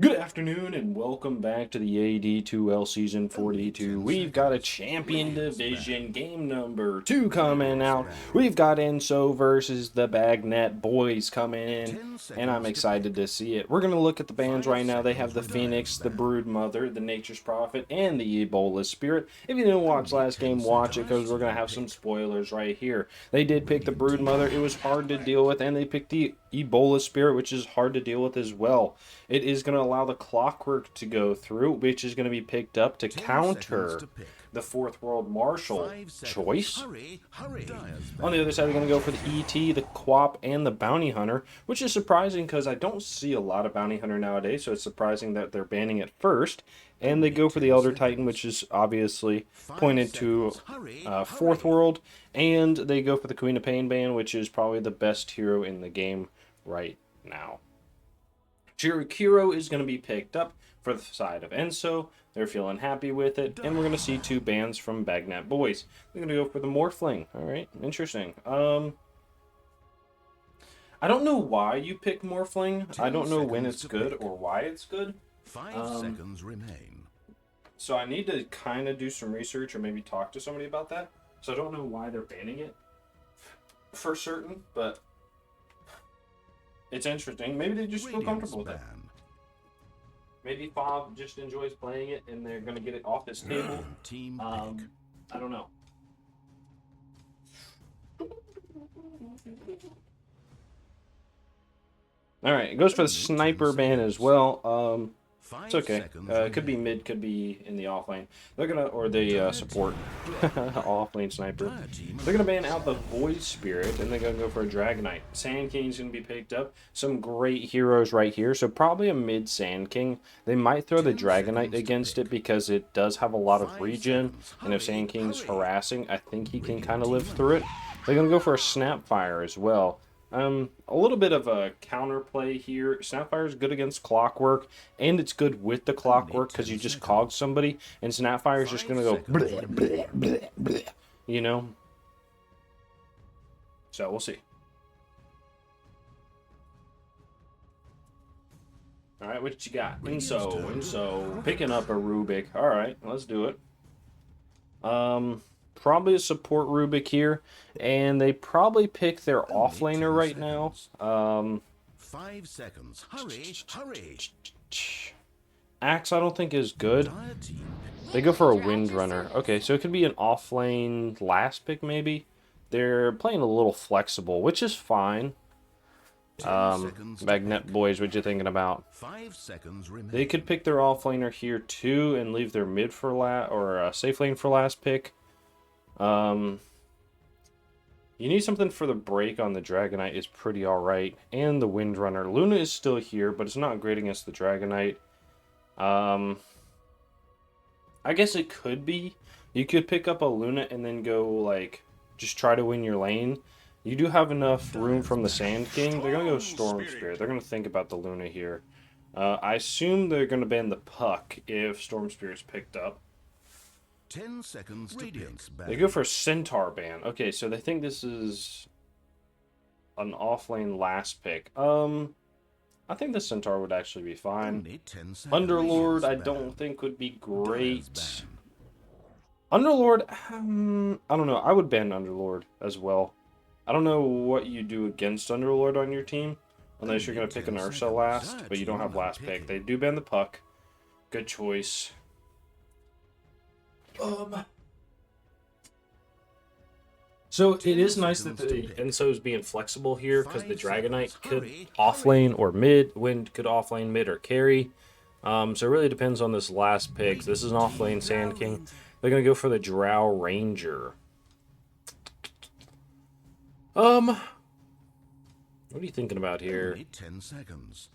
Good afternoon and welcome back to the AD2L Season 42. We've got a Champion Division game number 2 coming out. We've got Enso versus the Beignet boys coming in, and I'm excited to see it. We're going to look at the bands right now. They have the Phoenix, the Brood Mother, the Nature's Prophet, and the Ebola Spirit. If you didn't watch last game, watch it because we're going to have some spoilers right here. They did pick the Brood Mother. It was hard to deal with, and they picked the Ebola Spirit, which is hard to deal with as well. It is going to allow the clockwork to go through, which is going to be picked up to counter the Fourth World Marshal choice. On the other side, they're going to go for the ET, the Quap, and the Bounty Hunter, which is surprising because I don't see a lot of Bounty Hunter nowadays, so it's surprising that they're banning it first. And they go for the Elder Titan, which is obviously pointed to Fourth World. And they go for the Queen of Pain ban, which is probably the best hero in the game right now. Chirukiro is going to be picked up for the side of Enso. They're feeling happy with it. And we're going to see two bands from Beignet boys. They're going to go for the Morphling. All right, interesting. I don't know why you pick Morphling. I don't know when it's good or why it's good. 5 seconds remain. So I need to kind of do some research or maybe talk to somebody about that. So I don't know why they're banning it for certain, but it's interesting. Maybe they just feel comfortable with it. Maybe Fob just enjoys playing it and they're going to get it off his table. I don't know. Alright, it goes for the sniper ban as well. It's okay. It could be mid, could be in the off lane. They're gonna, or the support off lane sniper. They're gonna ban out the Void Spirit, and they're gonna go for a Dragonite. Sand King's gonna be picked up. Some great heroes right here, so probably a mid Sand King. They might throw the Dragonite against it because it does have a lot of regen, and if Sand King's harassing, I think he can kind of live through it. They're gonna go for a Snapfire as well. A little bit of a counterplay here. Snapfire is good against Clockwork, and it's good with the Clockwork because you just cog somebody, and Snapfire is just going to go bleh, bleh, bleh, bleh, you know? So, we'll see. Alright, what you got? Enso, picking up a Rubik. Alright, let's do it. Probably a support Rubik here, and they probably pick their offlaner right now. 5 seconds. Hurry. Axe I don't think is good. They go for a Windrunner. Okay, so it could be an offlane last pick maybe. They're playing a little flexible, which is fine. Beignet boys, what you thinking about? 5 seconds remain. They could pick their offlaner here too and leave their mid for last, or safe lane for last pick. You need something for the break on the Dragonite is pretty alright. And the Windrunner. Luna is still here, but it's not great against the Dragonite. I guess it could be. You could pick up a Luna and then go, like, just try to win your lane. You do have enough room from the Sand King. They're going to go Storm Spirit. They're going to think about the Luna here. I assume they're going to ban the Puck if Storm Spirit's picked up. 10 seconds to pick. They go for Centaur ban. Okay, so they think this is an offlane last pick. I think the Centaur would actually be fine. Underlord, I don't think would be great. Underlord, I don't know. I would ban Underlord as well. I don't know what you do against Underlord on your team, unless you're going to pick an Ursa last, but you don't have last pick. They do ban the Puck. Good choice. So it is nice that the Enso's being flexible here because the Dragonite could offlane or mid, Wind could offlane mid or carry. So it really depends on this last pick. This is an offlane Sand King. They're gonna go for the Drow Ranger. What are you thinking about here? 10 seconds.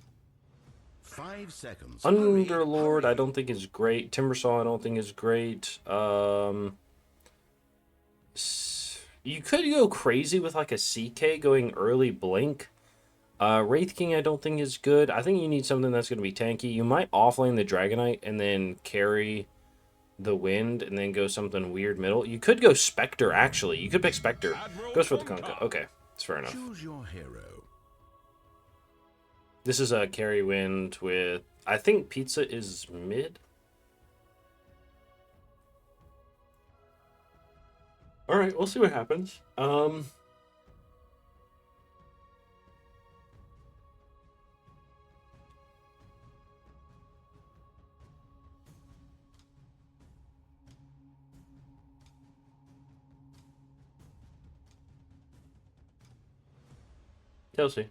5 seconds. Underlord, I don't think is great. Timbersaw, I don't think is great. You could go crazy with like a CK going early blink. Wraith King I don't think is good. I think you need something that's going to be tanky. You might offlane the Dragonite and then carry the Wind and then go something weird middle. You could go Spectre actually. You could pick Spectre. Goes for the Kunkka. Okay, it's fair enough. Choose your hero. This is a carry wind with, I think pizza is mid. All right, we'll see what happens. Chelsea.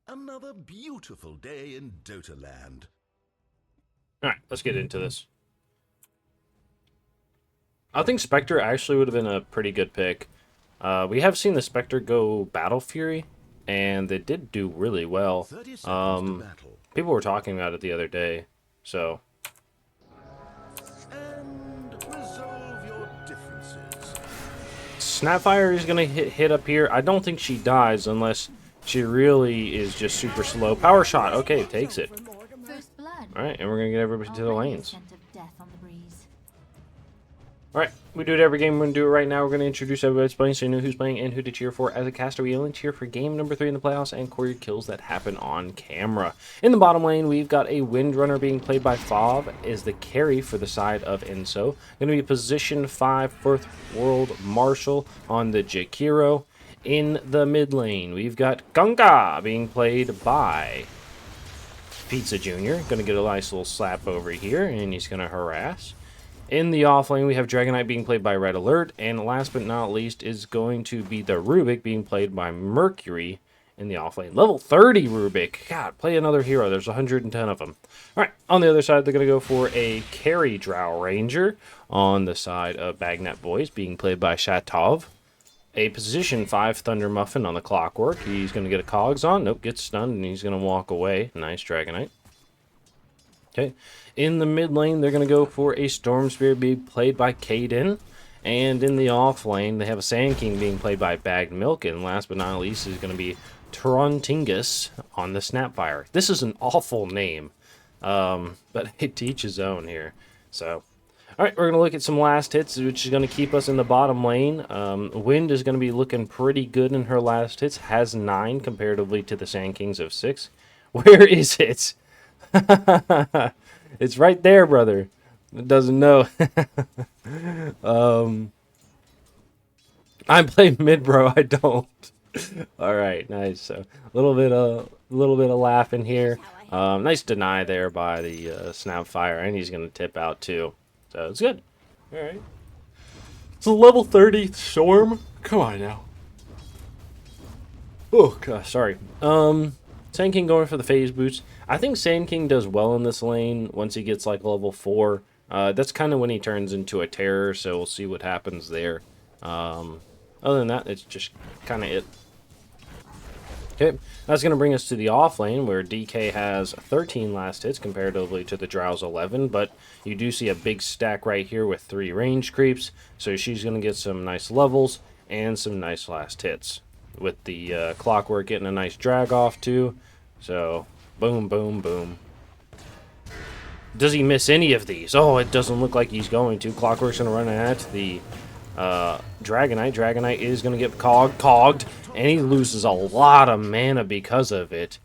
Another beautiful day in Dota land. All right, let's get into this. I think Spectre actually would have been a pretty good pick. We have seen the Spectre go Battle Fury, and they did do really well. 30 seconds to battle. People were talking about it the other day, so. And resolve your differences. Snapfire is going to hit up here. I don't think she dies unless she really is just super slow. Power shot. Okay, takes it. All right, and we're going to get everybody to the lanes. All right, we do it every game. We're going to do it right now. We're going to introduce everybody that's playing so you know who's playing and who to cheer for. As a caster, we only cheer for game number 3 in the playoffs and core your kills that happen on camera. In the bottom lane, we've got a Windrunner being played by Fav is the carry for the side of Enso. Going to be position 5 4th World Marshal on the Jakiro. In the mid lane, we've got Gunga being played by Pizza Jr. Going to get a nice little slap over here, and he's going to harass. In the off lane, we have Dragonite being played by Red Alert, and last but not least is going to be the Rubik being played by Mercury in the off lane. Level 30 Rubik. God, play another hero. There's 110 of them. All right, on the other side, they're going to go for a carry Drow Ranger on the side of Beignet Boys being played by Shatov. A position 5 Thunder Muffin on the Clockwork. He's going to get a Cogs on. Nope, gets stunned, and he's going to walk away. Nice Dragonite. Okay, in the mid lane, they're going to go for a Storm Spirit being played by Kaden. And in the off lane, they have a Sand King being played by Bagged Milk. And last but not least is going to be Trontingus on the Snapfire. This is an awful name, but it teach his own here. So, all right, we're going to look at some last hits, which is going to keep us in the bottom lane. Wind is going to be looking pretty good in her last hits. Has 9 comparatively to the Sand Kings of 6. Where is it? It's right there, brother. It doesn't know. I play mid, bro. I don't. All right, nice. So a little bit of laughing here. Nice deny there by the Snapfire, and he's gonna tip out too. So it's good. All right. It's a level 30 Storm. Come on now. Oh gosh, sorry. Sand King going for the phase boots. I think Sand King does well in this lane once he gets like level 4. That's kind of when he turns into a terror, so we'll see what happens there. Other than that, it's just kind of it. Okay, that's going to bring us to the off lane, where DK has 13 last hits comparatively to the Drow's 11, but you do see a big stack right here with 3 range creeps, so she's going to get some nice levels and some nice last hits. With the Clockwork getting a nice drag off too. So, boom, boom, boom. Does he miss any of these? Oh, it doesn't look like he's going to. Clockwork's going to run at the Dragonite. Dragonite is going to get cogged, and he loses a lot of mana because of it.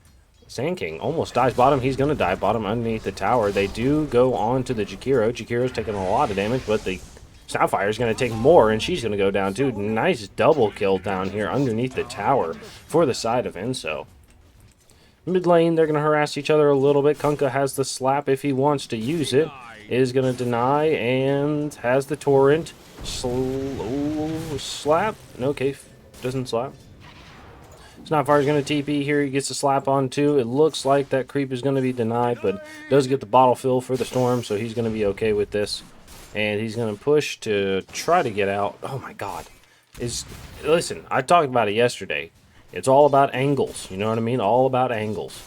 Sand King almost dies bottom. He's going to die bottom underneath the tower. They do go on to the Jakiro. Jakiro's taking a lot of damage, but the Sapphire is going to take more, and she's going to go down too. Nice double kill down here underneath the tower for the side of Enso. Mid lane, they're going to harass each other a little bit. Kunkka has the slap if he wants to use it. Is going to deny and has the torrent. Slap. Okay, doesn't slap. Snapfire is going to TP here. He gets a slap on too. It looks like that creep is going to be denied, but does get the bottle fill for the storm, so he's going to be okay with this. And he's going to push to try to get out. Oh, my God. Listen, I talked about it yesterday. It's all about angles. You know what I mean? All about angles.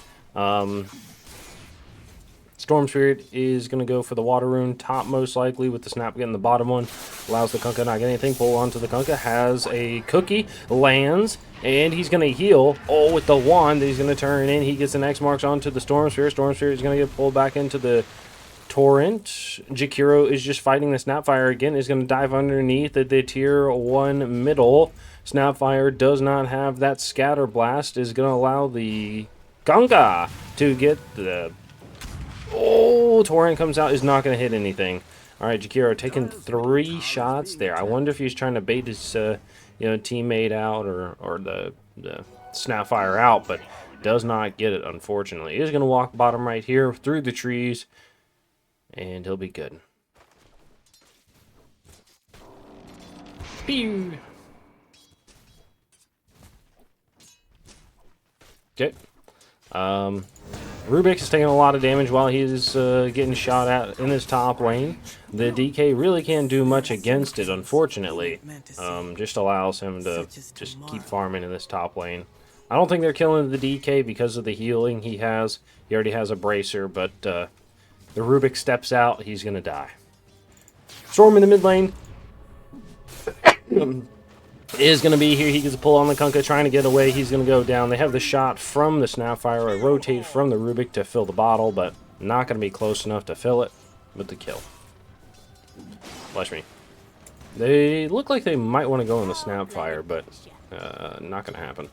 Storm Spirit is going to go for the Water Rune top most likely, with the Snap getting the bottom one. Allows the Kunkka not get anything. Pull onto the Kunkka. Has a cookie. Lands. And he's going to heal. Oh, with the wand, he's going to turn in. He gets the next marks onto the Storm Sphere. Storm Sphere is going to get pulled back into the Torrent. Jakiro is just fighting the Snapfire again. Is going to dive underneath the tier 1 middle. Snapfire does not have that Scatter Blast. Is going to allow the Gunga to get the... Oh, Torrent comes out. Is not going to hit anything. All right, Jakiro taking 3 shots there. I wonder if he's trying to bait his teammate out or the Snapfire out, but does not get it, unfortunately. He's going to walk bottom right here through the trees, and he'll be good. Pew! Okay. Rubik is taking a lot of damage while he's getting shot at in his top lane. The DK really can't do much against it, unfortunately. Just allows him to just keep farming in this top lane. I don't think they're killing the DK because of the healing he has. He already has a bracer, but the Rubik steps out, he's going to die. Storm in the mid lane is going to be here. He gets a pull on the Kunkka, trying to get away. He's going to go down. They have the shot from the Snapfire, a rotate from the Rubik to fill the bottle, but not going to be close enough to fill it with the kill. Bless me. They look like they might want to go on the Snapfire, but not going to happen.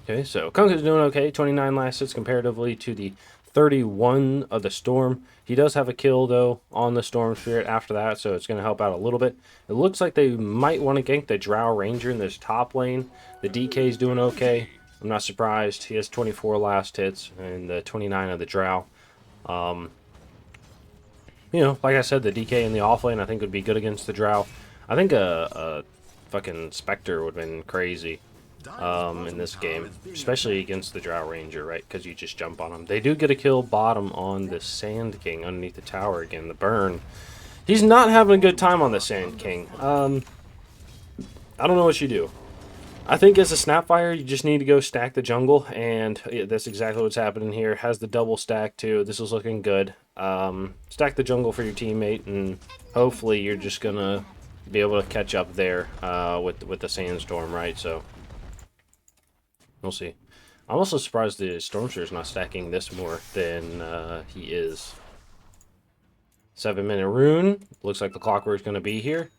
Okay, so Kunkka's doing okay. 29 last hits comparatively to the 31 of the Storm. He does have a kill, though, on the Storm Spirit after that, so it's going to help out a little bit. It looks like they might want to gank the Drow Ranger in this top lane. The DK's doing okay. I'm not surprised. He has 24 last hits and the 29 of the Drow. You know, like I said, the DK in the off lane I think would be good against the Drow. I think a fucking Spectre would have been crazy in this game, especially against the Drow Ranger, right? Because you just jump on him. They do get a kill bottom on the Sand King underneath the tower again. The burn. He's not having a good time on the Sand King. I don't know what you do. I think as a Snapfire, you just need to go stack the jungle, and that's exactly what's happening here. Has the double stack too. This is looking good. Stack the jungle for your teammate, and hopefully you're just gonna be able to catch up there with the Sandstorm, right? So we'll see. I'm also surprised the Stormshire is not stacking this more than he is. 7-minute rune. Looks like the Clockwork's going to be here.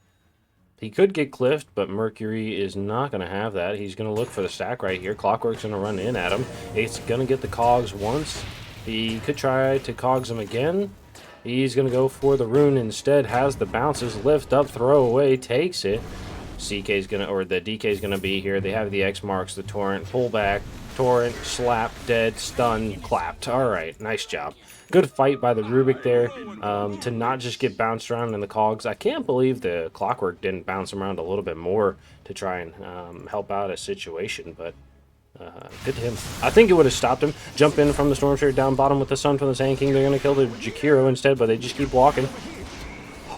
He could get cliffed, but Mercury is not going to have that. He's going to look for the stack right here. Clockwork's going to run in at him. It's going to get the cogs once. He could try to cogs him again. He's going to go for the rune instead. Has the bounces, lift up, throw away, takes it. CK's going to, or the DK's going to be here. They have the X marks, the torrent, pull back, torrent, slap, dead, stun, clapped. All right, nice job. Good fight by the Rubik there to not just get bounced around in the cogs. I can't believe the Clockwork didn't bounce around a little bit more to try and help out a situation, but good to him. I think it would have stopped him. Jump in from the Stormshare down bottom with the Sun from the Sand King. They're going to kill the Jakiro instead, but they just keep walking.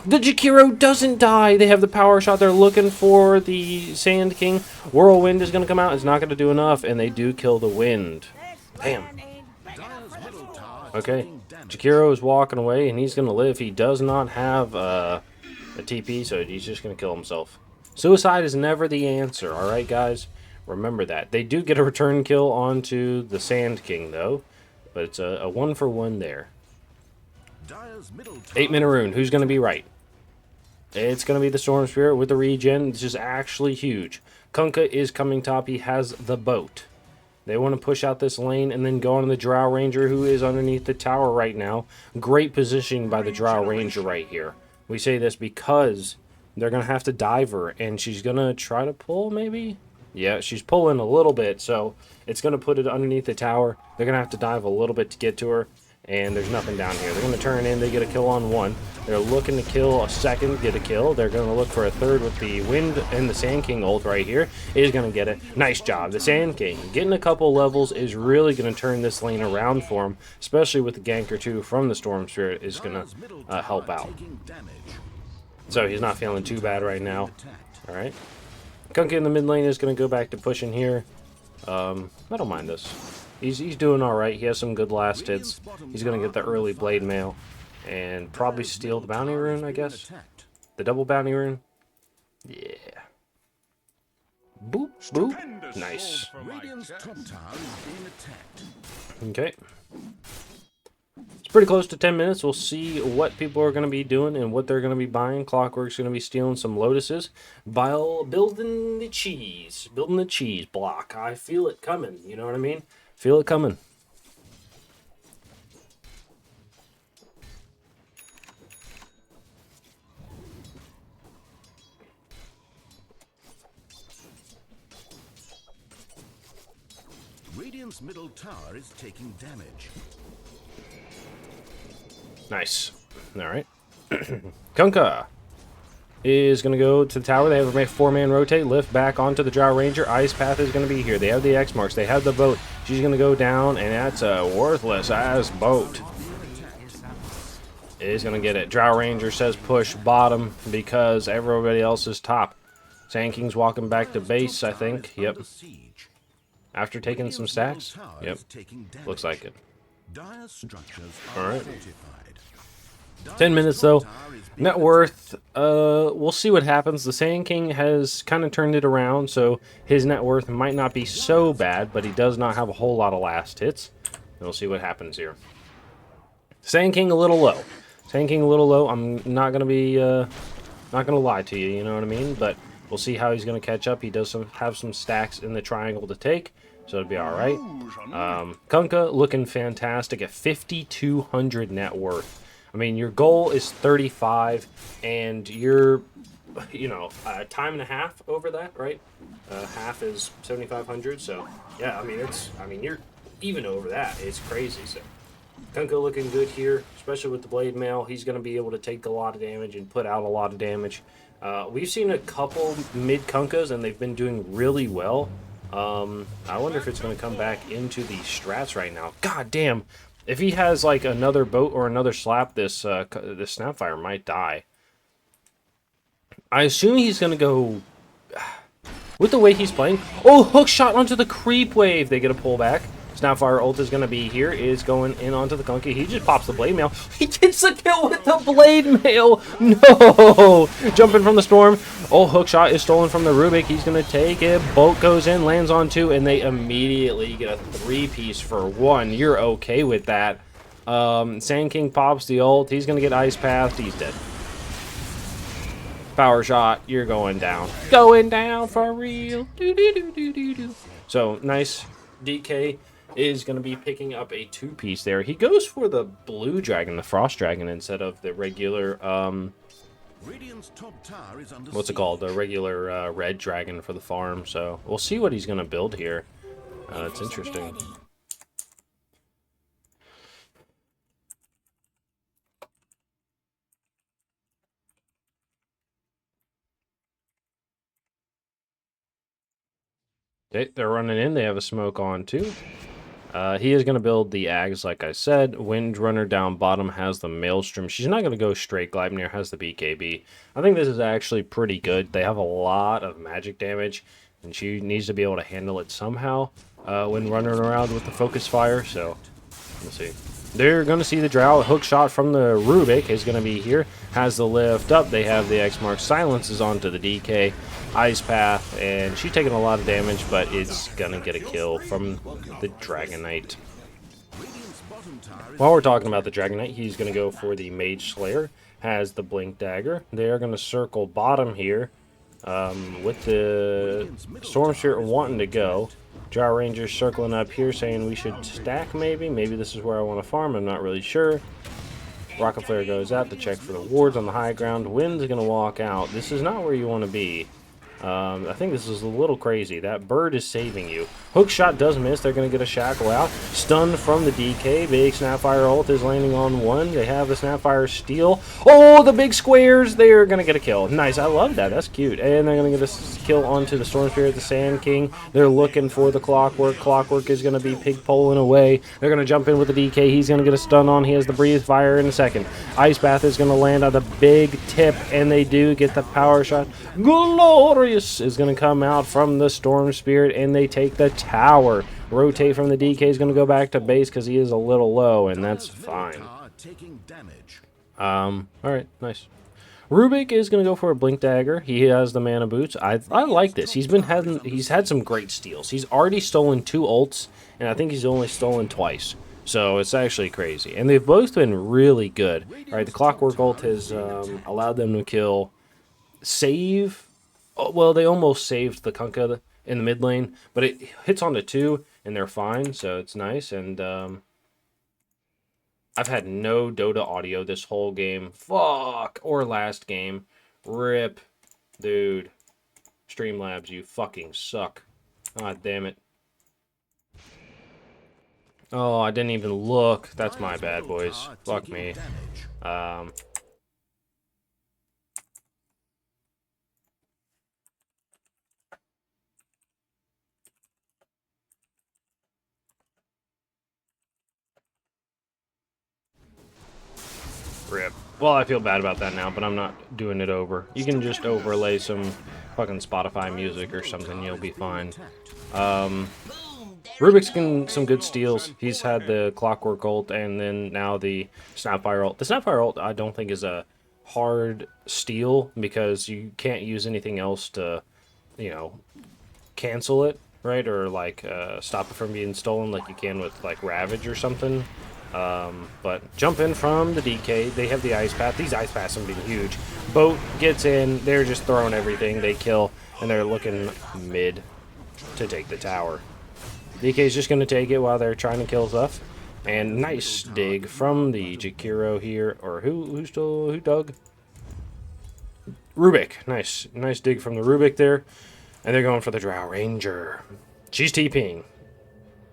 The Jakiro doesn't die. They have the power shot. They're looking for the Sand King. Whirlwind is going to come out. It's not going to do enough, and they do kill the Wind. Damn. Okay. Jakiro is walking away, and he's going to live. He does not have a TP, so he's just going to kill himself. Suicide is never the answer, alright, guys? Remember that. They do get a return kill onto the Sand King, though, but it's a 1-for-1 there. 8-minute rune. Who's going to be right? It's going to be the Storm Spirit with the regen. This is actually huge. Kunkka is coming top. He has the boat. They want to push out this lane and then go on the Drow Ranger, who is underneath the tower right now. Great positioning by the Drow Ranger right here. We say this because they're going to have to dive her, and she's going to try to pull, maybe? Yeah, she's pulling a little bit, so it's going to put it underneath the tower. They're going to have to dive a little bit to get to her, and there's nothing down here. They're going to turn in. They get a kill on one. They're looking to kill a second, get a kill. They're going to look for a third with the Wind and the Sand King ult right here. He's going to get it. Nice job. The Sand King getting a couple levels is really going to turn this lane around for him, especially with the gank or two from the Storm Spirit is going to help out. So he's not feeling too bad right now. All right. Kunkka in the mid lane is going to go back to pushing here. I don't mind this. He's doing all right. He has some good last hits. He's going to get the early Blade Mail and probably steal the bounty rune, I guess. The double bounty rune. Yeah. Boop. Nice. Radiant's top tower is being attacked. Okay. It's pretty close to 10 minutes. We'll see what people are going to be doing and what they're going to be buying. Clockwork's going to be stealing some lotuses. Building the cheese. Building the cheese block. I feel it coming. You know what I mean? Feel it coming. Radiant's middle tower is taking damage. Nice. All right. Kunkka is going to go to the tower. They have a 4-man rotate, lift back onto the Drow Ranger. Ice Path is going to be here. They have the X marks. They have the boat. She's going to go down, and that's a worthless-ass boat. Is going to get it. Drow Ranger says push bottom because everybody else is top. Sand King's walking back to base, I think. Yep. After taking some stacks? Yep. Looks like it. Alright. 10 minutes though. Net worth, we'll see what happens. The Sand King has kind of turned it around, so his net worth might not be so bad, but he does not have a whole lot of last hits. And we'll see what happens here. Sand King a little low. Sand King a little low. I'm not going to be, not going to lie to you, you know what I mean? But we'll see how he's going to catch up. He does have some stacks in the triangle to take, so it'll be all right. Kunkka looking fantastic at 5,200 net worth. I mean, your goal is 35, and you're, you know, time and a half over that, right? Half is 7,500, so yeah, I mean, you're even over that. It's crazy. So Kunkka looking good here, especially with the blade mail. He's going to be able to take a lot of damage and put out a lot of damage. We've seen a couple mid Kunkkas, and they've been doing really well. I wonder if it's going to come back into the strats right now. God damn. If he has, like, another boat or another slap, this Snapfire might die. I assume he's going to go... With the way he's playing... Oh, hook shot onto the creep wave. They get a pullback. Snapfire ult is going to be here. Is going in onto the Kunkka. He just pops the blade mail. He gets the kill with the blade mail. No! Jumping from the storm. Oh, hookshot is stolen from the Rubik. He's going to take it. Boat goes in, lands on 2, and they immediately get a 3-piece for 1. You're okay with that. Sand King pops the ult. He's going to get ice pathed. He's dead. Power shot. You're going down. Going down for real. So, nice. DK is going to be picking up a 2-piece there. He goes for the blue dragon, the frost dragon, instead of the regular, what's it called? The regular red dragon for the farm. So we'll see what he's going to build here. It's interesting. Okay, they're running in. They have a smoke on too. He is going to build the Ags, like I said. Windrunner down bottom has the Maelstrom. She's not going to go straight. Gleipnir has the BKB. I think this is actually pretty good. They have a lot of magic damage, and she needs to be able to handle it somehow when running around with the focus fire. So, we'll see. They're going to see the Drow. A hook shot from the Rubik is going to be here. Has the lift up. They have the X mark. Silences onto the DK. Ice Path, and she's taking a lot of damage, but it's going to get a kill from the Dragon Knight. While we're talking about the Dragon Knight, he's going to go for the Mage Slayer. Has the Blink Dagger. They are going to circle bottom here with the Storm Spirit wanting to go. Drow Rangers circling up here saying we should stack maybe. Maybe this is where I want to farm. I'm not really sure. Rocket Flare goes out to check for the wards on the high ground. Wind's going to walk out. This is not where you want to be. I think this is a little crazy. That bird is saving you. Hook shot does miss. They're going to get a shackle out. Stun from the DK. Big Snapfire ult is landing on 1. They have the Snapfire steal. Oh, the big squares. They're going to get a kill. Nice. I love that. That's cute. And they're going to get a kill onto the Storm Spirit, the Sand King. They're looking for the Clockwork. Clockwork is going to be pig poling away. They're going to jump in with the DK. He's going to get a stun on. He has the Breathe Fire in a second. Ice Bath is going to land on the big tip, and they do get the power shot. Glorious is going to come out from the Storm Spirit, and they take the tower. Rotate from the DK is going to go back to base because he is a little low, and that's fine. Alright, nice. Rubik is going to go for a Blink Dagger. He has the mana boots. I like this. He's had some great steals. He's already stolen 2 ults, and I think he's only stolen twice. So it's actually crazy. And they've both been really good. All right, the Clockwork ult has allowed them to kill, save. Oh, well, they almost saved the Kunkka in the mid lane, but it hits onto 2, and they're fine, so it's nice. And I've had no Dota audio this whole game. Fuck. Or last game. Rip. Dude. Streamlabs, you fucking suck. God damn it. Oh, I didn't even look. That's my bad, boys. Fuck me. Rip. Well, I feel bad about that now, but I'm not doing it over. You can just overlay some fucking Spotify music or something. You'll be fine. Rubik's getting some good steals. He's had the Clockwork ult and then now the Snapfire ult. The Snapfire ult I don't think is a hard steal because you can't use anything else to, you know, cancel it, right? Or like stop it from being stolen like you can with like Ravage or something. But jump in from the DK. They have the Ice Path. These Ice Paths have been huge. Boat gets in. They're just throwing everything. They kill. And they're looking mid to take the tower. DK's just going to take it while they're trying to kill stuff. And nice dig from the Jakiro here. Or who dug? Rubik. Nice dig from the Rubik there. And they're going for the Drow Ranger. She's TPing.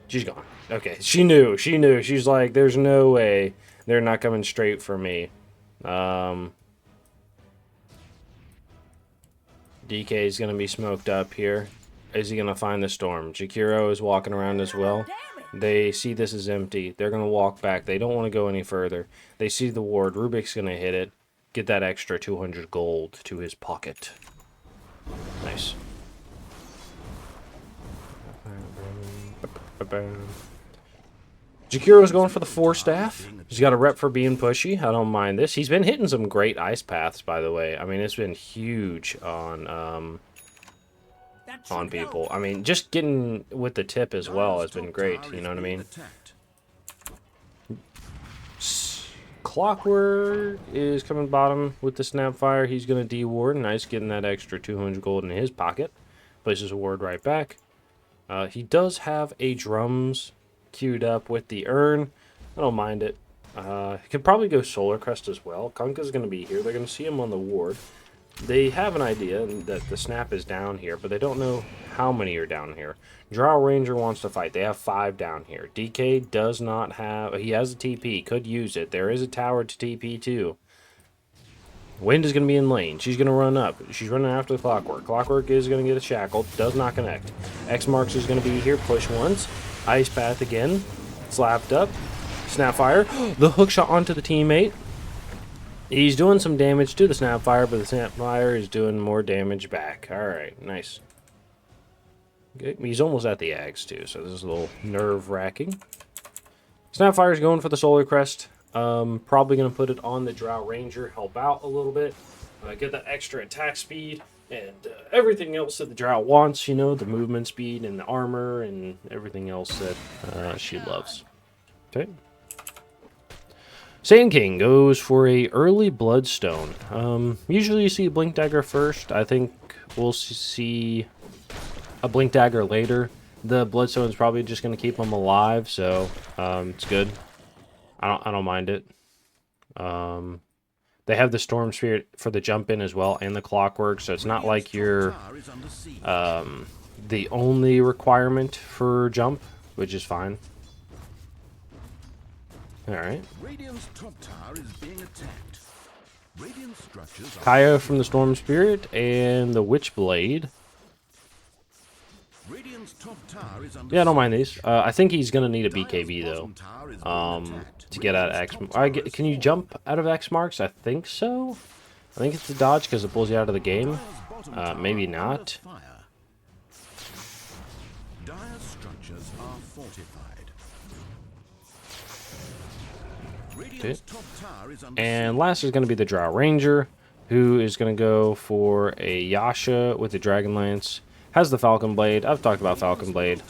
She's gone. Okay, she knew. She's like, there's no way they're not coming straight for me. DK is going to be smoked up here. Is he going to find the storm? Jakiro is walking around as well. They see this is empty. They're going to walk back. They don't want to go any further. They see the ward. Rubik's going to hit it. Get that extra 200 gold to his pocket. Nice. Jakiro's going for the 4-staff. He's got a rep for being pushy. I don't mind this. He's been hitting some great ice paths, by the way. I mean, it's been huge on people. I mean, just getting with the tip as well has been great. You know what I mean? Clockwork is coming bottom with the Snapfire. He's going to de-ward. Nice, getting that extra 200 gold in his pocket. Places a ward right back. He does have a drums queued up with the urn. I don't mind it. He could probably go Solar Crest as well. Kunkka's going to be here. They're going to see him on the ward. They have an idea that the snap is down here, but they don't know how many are down here. Drow Ranger wants to fight. They have 5 down here. DK does not have... He has a TP. Could use it. There is a tower to TP too. Wind is going to be in lane. She's going to run up. She's running after the Clockwork. Clockwork is going to get a shackle. Does not connect. X Marks is going to be here. Push once. Ice Path again. Slapped up. Snapfire. The hook shot onto the teammate. He's doing some damage to the Snapfire, but the Snapfire is doing more damage back. Alright, nice. Okay, he's almost at the Ags too, so this is a little nerve-wracking. Snapfire's going for the Solar Crest. Probably going to put it on the Drow Ranger, help out a little bit, get that extra attack speed, and everything else that the Drow wants, you know, the movement speed and the armor and everything else that she loves. Okay. Sand King goes for a early Bloodstone. Usually you see a Blink Dagger first. I think we'll see a Blink Dagger later. The Bloodstone is probably just going to keep him alive, so it's good. I don't mind it. They have the Storm Spirit for the jump in as well, and the Clockwork, so it's not like you're the only requirement for jump, which is fine. Alright. Kaya from the Storm Spirit and the Witchblade. Yeah, I don't mind these. I think he's going to need a BKB, though, to get out of X. Can you jump out of X marks? I think so. I think it's the dodge because it pulls you out of the game. Maybe not. Okay. And last is going to be the Drow Ranger. who is going to go for a Yasha with the Dragon Lance. Has the Falcon Blade. I've talked about Falcon Blade.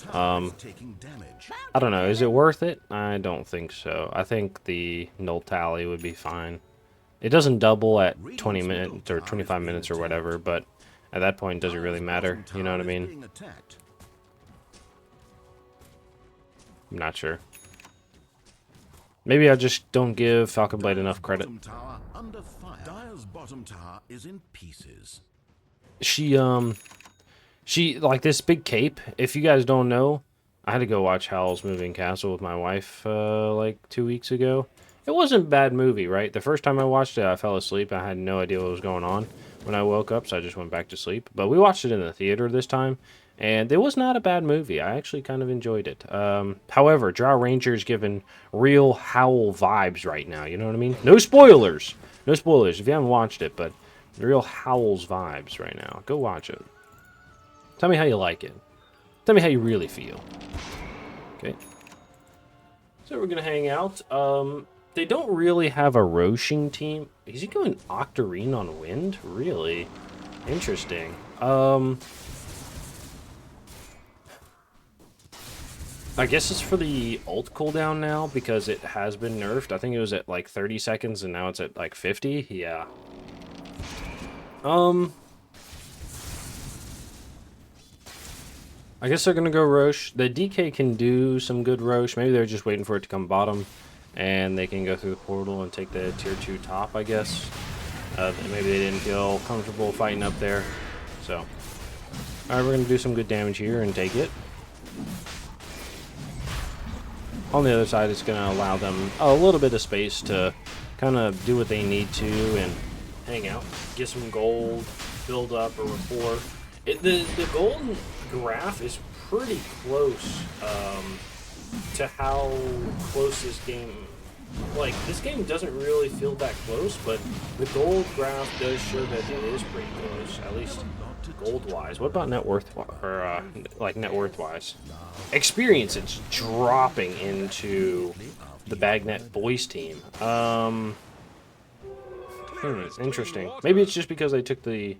Taking damage. I don't know. Is it worth it? I don't think so. I think the null tally would be fine. It doesn't double at 20 minutes or 25 minutes or whatever, but at that point, does it really matter? You know what I mean? I'm not sure. Maybe I just don't give Falcon Blade enough credit. Dire's bottom tower is in pieces. She like this big cape. If you guys don't know, I had to go watch Howl's Moving Castle with my wife like 2 weeks ago. It wasn't a bad movie, right? The first time I watched it, I fell asleep. I had no idea what was going on when I woke up, so I just went back to sleep. But we watched it in the theater this time, and it was not a bad movie. I actually kind of enjoyed it. However, Drow Ranger's giving real Howl vibes right now. You know what I mean? No spoilers. No spoilers if you haven't watched it, but real Howl's vibes right now. Go watch it. Tell me how you like it. Tell me how you really feel. Okay. So we're going to hang out. They don't really have a Roshing team. Is he going Octarine on Wind? Really? Interesting. I guess it's for the ult cooldown now because it has been nerfed. I think it was at like 30 seconds and now it's at like 50. Yeah. I guess they're going to go Roche. The DK can do some good Roche. Maybe they're just waiting for it to come bottom. And they can go through the portal and take the tier 2 top, I guess. Maybe they didn't feel comfortable fighting up there. So, alright, we're going to do some good damage here and take it. On the other side, it's going to allow them a little bit of space to kind of do what they need to and hang out. Get some gold, build up a rapport. The gold graph is pretty close to how close this game... Like, this game doesn't really feel that close, but the gold graph does show that it is pretty close, at least gold-wise. What about net worth, or like net worth-wise? Experience, it's dropping into the Beignet boys team. Interesting. Maybe it's just because they took the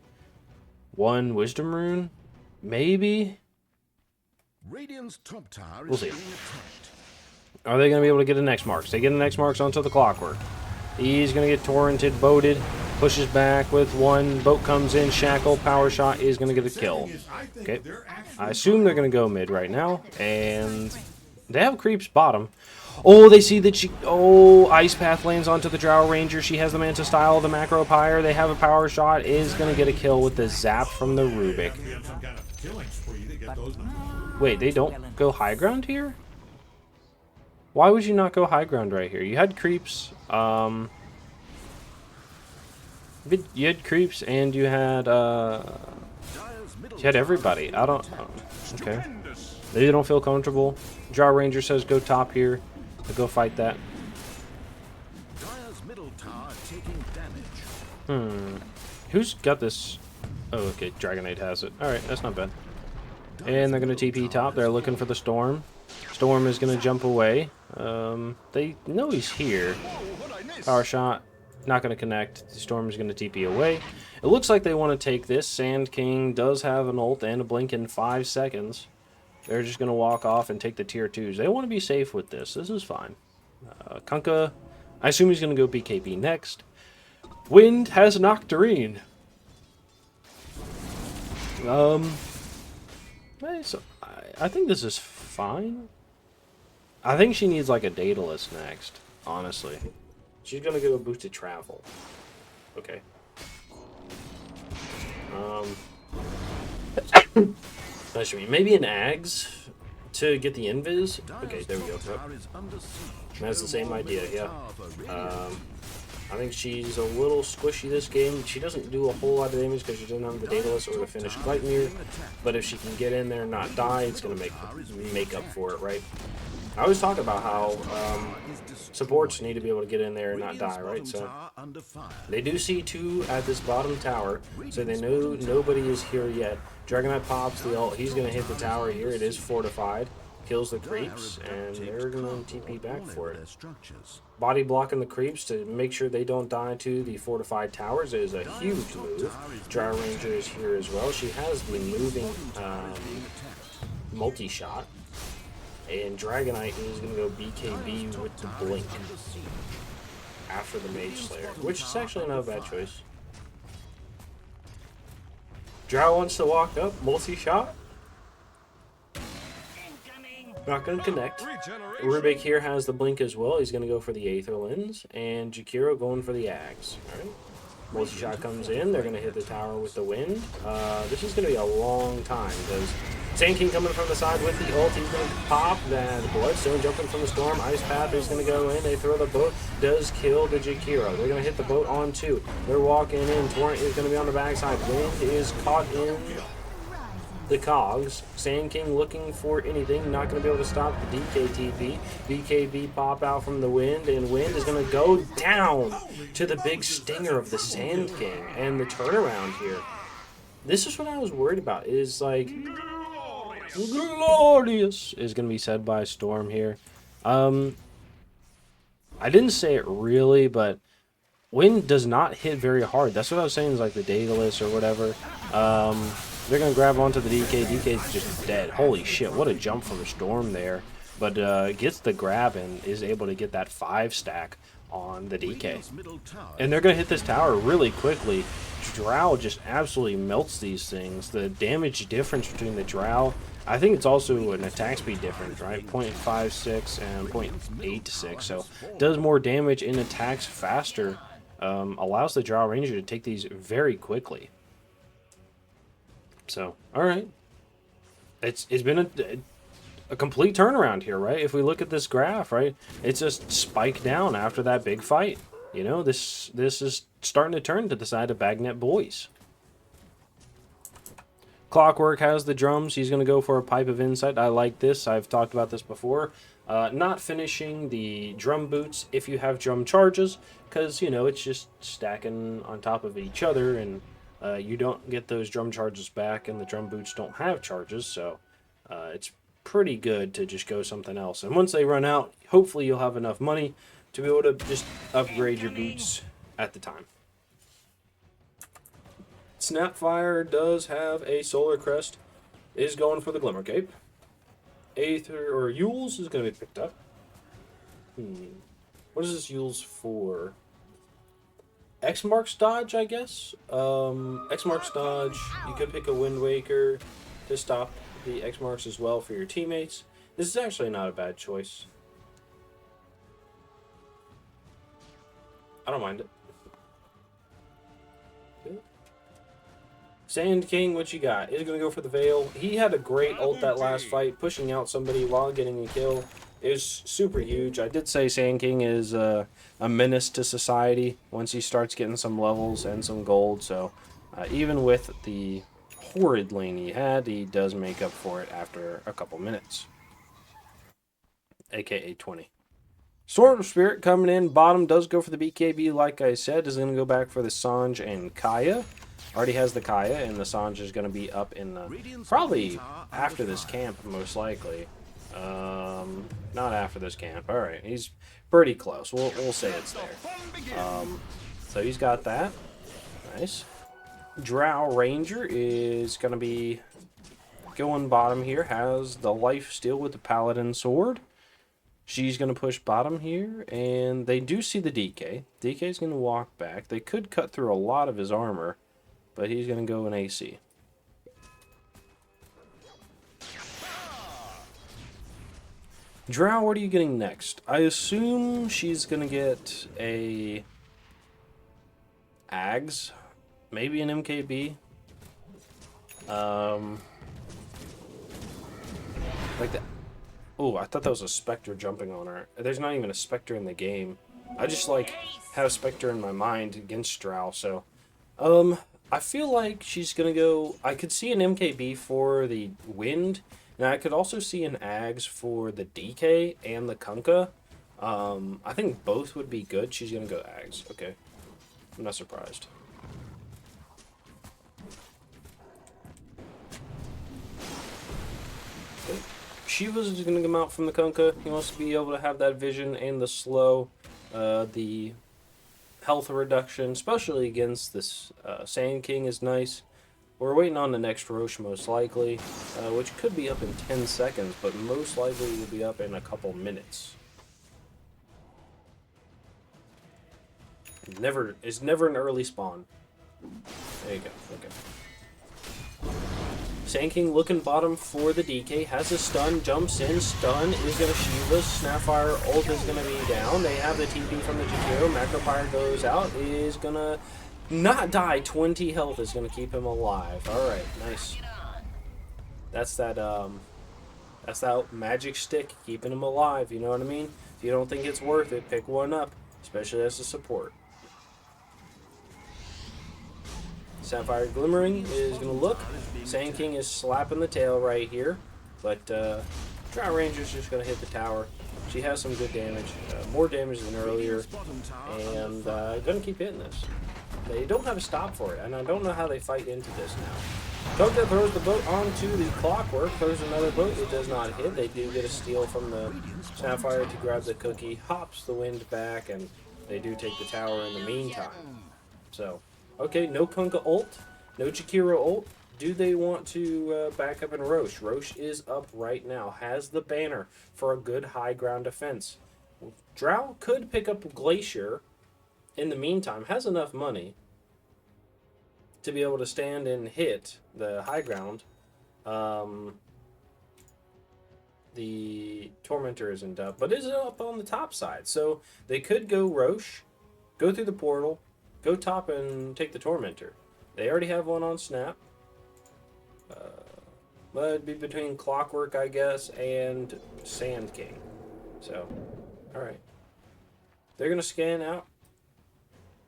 one wisdom rune. Maybe. Radiant's top tower We'll is see. being attacked. Are they going to be able to get an X-Marks? They get an X-Marks onto the clockwork. He's going to get torrented, boated, pushes back with one. Boat comes in, shackle, power shot is going to get a kill. Okay. I assume they're going to go mid right now. And they have creeps bottom. Oh, they see that she... Oh, Ice Path lands onto the Drow Ranger. She has the Manta Style, the Macro Pyre. They have a power shot. Is going to get a kill with the zap from the Rubik. Wait, they don't go high ground here? Why would you not go high ground right here? You had creeps. You had creeps and you had everybody. I don't... okay. They don't feel comfortable. Drow Ranger says go top here. Go fight that. Dire's middle tower taking damage. Who's got this? Oh, okay. Dragonite has it. Alright, that's not bad. And they're going to TP top. They're looking for the Storm. Storm is going to jump away. They know he's here. Power shot. Not going to connect. The Storm is going to TP away. It looks like they want to take this. Sand King does have an ult and a blink in 5 seconds. They're just going to walk off and take the tier 2s. They want to be safe with this. This is fine. Kunkka, I assume he's going to go BKB next. Wind has an Octarine. So I think this is fine. I think she needs like a Daedalus next, honestly. She's going to go boosted travel. Okay. Maybe an Ags to get the Invis. Okay, there we go. That's the same idea, yeah. I think she's a little squishy this game. She doesn't do a whole lot of damage because she doesn't have the Daedalus or the finished Gleipnir. But if she can get in there and not die, it's going to make up for it, right? I always talk about how supports need to be able to get in there and not die, right? So they do see 2 at this bottom tower, so they know nobody is here yet. Dragonite pops the ult. He's going to hit the tower here. It is fortified. kills the creeps, and they're going to TP back for it. Structures. Body blocking the creeps to make sure they don't die to the fortified towers is a huge move. Gyro Ranger is here as well. She has the moving multi-shot. And Dragonite is going to go BKB with the Blink after the Mage Slayer, which is actually not a bad choice. Drow wants to walk up, multi-shot. Not going to connect. Rubik here has the Blink as well. He's going to go for the Aether Lens. And Jakiro going for the Axe. Alright. Multi-shot comes in. They're going to hit the tower with the Wind. This is going to be a long time because Sand King coming from the side with the ult. He's going to pop that Bloodstone. Jumping from the Storm. Ice Path is going to go in. They throw the boat. Does kill the Jakiro. They're going to hit the boat on 2. They're walking in. Torrent is going to be on the backside. Wind is caught in the cogs. Sand King looking for anything, not going to be able to stop the DKTP. BKB pop out from the Wind, and Wind is going to go down to the big stinger of the Sand King. And the turnaround here, this is what I was worried about, is like, glorious is going to be said by Storm here. I didn't say it really, but Wind does not hit very hard. That's what I was saying, is like the Daedalus or whatever. They're going to grab onto the DK. DK's just dead. Holy shit, what a jump from Storm there. But gets the grab and is able to get that 5 stack on the DK. And they're going to hit this tower really quickly. Drow just absolutely melts these things. The damage difference between the Drow, I think it's also an attack speed difference, right? 0.56 and 0.86. So does more damage and attacks faster. Allows the Drow Ranger to take these very quickly. So, alright. It's been a complete turnaround here, right? If we look at this graph, right? It's just spiked down after that big fight. You know, this is starting to turn to the side of Beignet boys. Clockwork has the drums. He's going to go for a Pipe of Insight. I like this. I've talked about this before. Not finishing the drum boots if you have drum charges, because, you know, it's just stacking on top of each other, and you don't get those drum charges back, and the drum boots don't have charges, so it's pretty good to just go something else. And once they run out, hopefully you'll have enough money to be able to just upgrade your boots at the time. Snapfire does have a Solar Crest, is going for the Glimmer Cape. Aether or Yules is going to be picked up. What is this Yules for? X marks dodge, I guess. X marks dodge. You could pick a Wind Waker to stop the X marks as well for your teammates. This is actually not a bad choice. I don't mind it. Good. Sand King, what you got? Is going to go for the Veil. He had a great ult that last fight, pushing out somebody while getting a kill. It was super huge. I did say Sand King is a menace to society once he starts getting some levels and some gold. So even with the horrid lane he had, he does make up for it after a couple minutes. AKA 20. Sword of Spirit coming in. Bottom does go for the BKB, like I said. Is going to go back for the Sanj and Kaya. Already has the Kaya, and the Sanj is going to be up in the... probably after this camp, most likely. Not after this camp. Alright, he's pretty close. We'll say it's there. So he's got that. Nice. Drow Ranger is going to be going bottom here. Has the life steal with the Paladin Sword. She's going to push bottom here, and they do see the DK. DK is going to walk back. They could cut through a lot of his armor, but he's going to go in AC. Drow, what are you getting next? I assume she's going to get a Ags, maybe an MKB. Like that. Oh, I thought that was a Spectre jumping on her. There's not even a Spectre in the game. I just, like, have Spectre in my mind against Drow, so... I feel like she's gonna go... I could see an MKB for the Wind, and I could also see an Ags for the DK and the Kunkka. I think both would be good. She's gonna go Ags. Okay. I'm not surprised. Okay. Shiva's is going to come out from the Kunkka. He wants to be able to have that vision and the slow, the health reduction, especially against this Sand King is nice. We're waiting on the next Roche most likely, which could be up in 10 seconds, but most likely will be up in a couple minutes. It's never an early spawn. There you go. Okay. Sand King looking bottom for the DK, has a stun, jumps in, stun is going to Shiva, Snapfire ult is going to be down. They have the TP from the Jakiro, Macropire goes out, is going to not die, 20 health is going to keep him alive. Alright, nice. That's that magic stick, keeping him alive, you know what I mean? If you don't think it's worth it, pick one up, especially as a support. Sapphire Glimmering is going to look. Sand King is slapping the tail right here. But Drow Ranger's just going to hit the tower. She has some good damage. More damage than earlier. And going to keep hitting this. They don't have a stop for it. And I don't know how they fight into this now. Kunkka throws the boat onto the Clockwork. Throws another boat. It does not hit. They do get a steal from the Sapphire to grab the cookie. Hops the wind back. And they do take the tower in the meantime. So... okay, no Kunkka ult, no Jakiro ult. Do they want to back up in Roche? Roche is up right now, has the banner for a good high ground defense. Drow could pick up Glacier in the meantime, has enough money to be able to stand and hit the high ground. The Tormentor isn't up, but is up on the top side. So they could go Roche, go through the portal, go top and take the Tormentor. They already have one on Snap. But it'd be between Clockwork, I guess, and Sand King. So, alright. They're going to scan out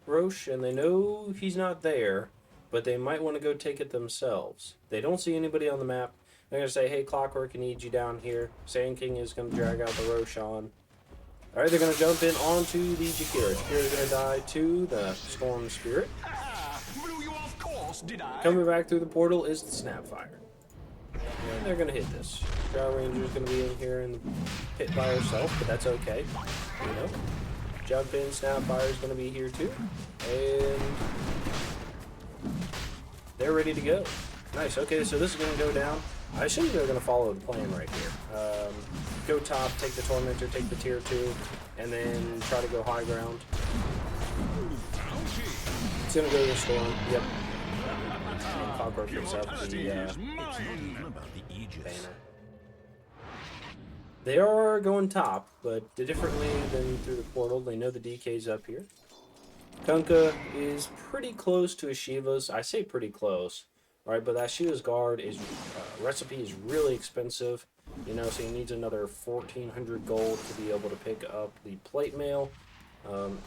Roche, and they know he's not there, but they might want to go take it themselves. They don't see anybody on the map. They're going to say, hey, Clockwork, I need you down here. Sand King is going to drag out the Roche on. Alright, they're going to jump in onto the Jakiro. Jakiro going to die to the Storm Spirit. Blew you off course, did I? Coming back through the portal is the Snapfire. And they're going to hit this. Drow Ranger is going to be in here in the pit by herself, but that's okay. You know. Jump in, Snapfire is going to be here too. And they're ready to go. Nice, okay, so this is going to go down. I assume they're going to follow the plan right here. Go top, take the Tormentor, take the tier 2, and then try to go high ground. It's going to go to the Storm. Yep. And Clockwork picks up the banner. They are going top, but differently than through the portal. They know the DK's up here. Kunkka is pretty close to a Shiva's. I say pretty close. Right, but that Shiva's guard is recipe is really expensive, you know, so he needs another 1,400 gold to be able to pick up the plate mail.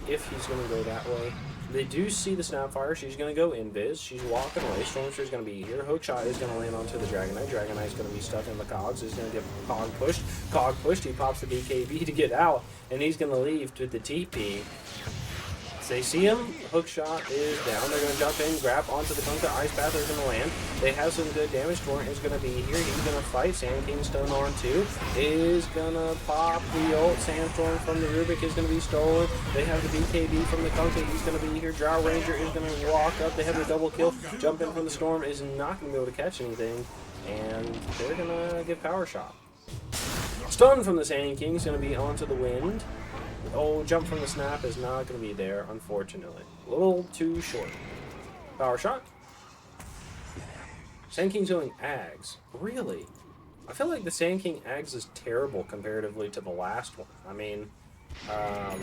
If he's going to go that way, they do see the Snapfire. She's going to go invis. She's walking away. Stormster is going to be here. Hookshot is going to land onto the Dragonite. Dragonite is going to be stuck in the cogs. He's going to get cog pushed. Cog pushed. He pops the BKB to get out, and he's going to leave to the TP. They see him. Hookshot is down. They're going to jump in, grab onto the Kunkka. Ice Path is going to land. They have some good damage. Torrent is going to be here. He's going to fight. Sand King stun on 2. Is going to pop the ult. Sandstorm from the Rubik is going to be stolen. They have the BKB from the Kunkka. He's going to be here. Drow Ranger is going to walk up. They have the double kill. Jump in from the Storm is not going to be able to catch anything. And they're going to get Power Shot. Stun from the Sand King is going to be onto the wind. Oh, jump from the Snap is not going to be there, unfortunately. A little too short. Power Shot. Sand King's going Ags. Really? I feel like the Sand King Ags is terrible comparatively to the last one. I mean, I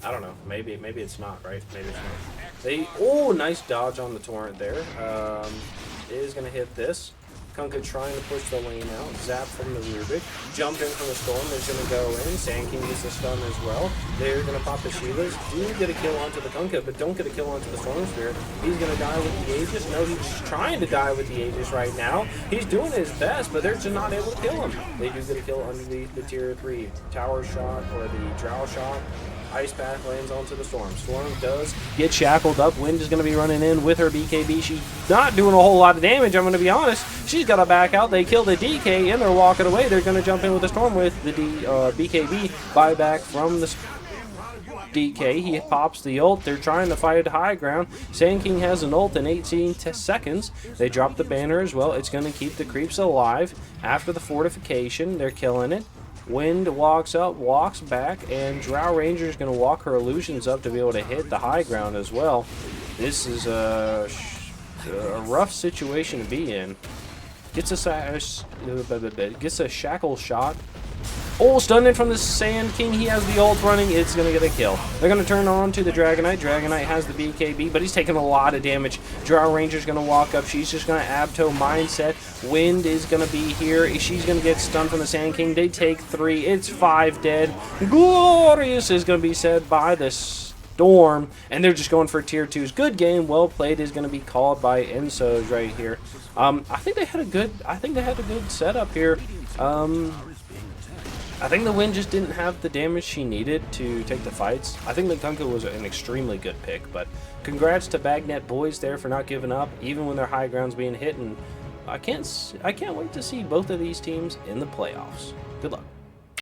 don't know. Maybe it's not, right? Maybe it's not. Oh, nice dodge on the Torrent there. Is going to hit this. Kunkka trying to push the lane out. Zap from the Rubik. Jump in from the Storm. Is going to go in. Sand King gets a stun as well. They're going to pop the Shivas. Do get a kill onto the Kunkka, but don't get a kill onto the Storm Spirit. He's going to die with the Aegis. No, he's trying to die with the Aegis right now. He's doing his best, but they're just not able to kill him. They do get a kill underneath the Tier 3 Tower Shot or the Drow Shot. Ice Path lands onto the Storm. Storm does get shackled up. Wind is going to be running in with her BKB. She's not doing a whole lot of damage, I'm going to be honest. She's He's got to back out. They kill the DK, and they're walking away. They're going to jump in with the Storm with the BKB. Buyback from the DK. He pops the ult. They're trying to fight high ground. Sand King has an ult in 18 seconds. They drop the banner as well. It's going to keep the creeps alive. After the fortification, they're killing it. Wind walks up, walks back, and Drow Ranger is going to walk her illusions up to be able to hit the high ground as well. This is a rough situation to be in. Gets a shackle shot. Oh, stunned it from the Sand King. He has the ult running. It's going to get a kill. They're going to turn on to the Dragonite. Dragonite has the BKB, but he's taking a lot of damage. Drow Ranger's going to walk up. She's just going to Abto mindset. Wind is going to be here. She's going to get stunned from the Sand King. They take 3. It's 5 dead. Glorious is going to be said by the Storm, and they're just going for tier 2s. Good game, well played is going to be called by Enso right here. I think they had a good setup here. I think the Wind just didn't have the damage she needed to take the fights. I think the Kunkka was an extremely good pick, but congrats to Beignet boys there for not giving up, even when their high ground's being hit. And I can't wait to see both of these teams in the playoffs. Good luck.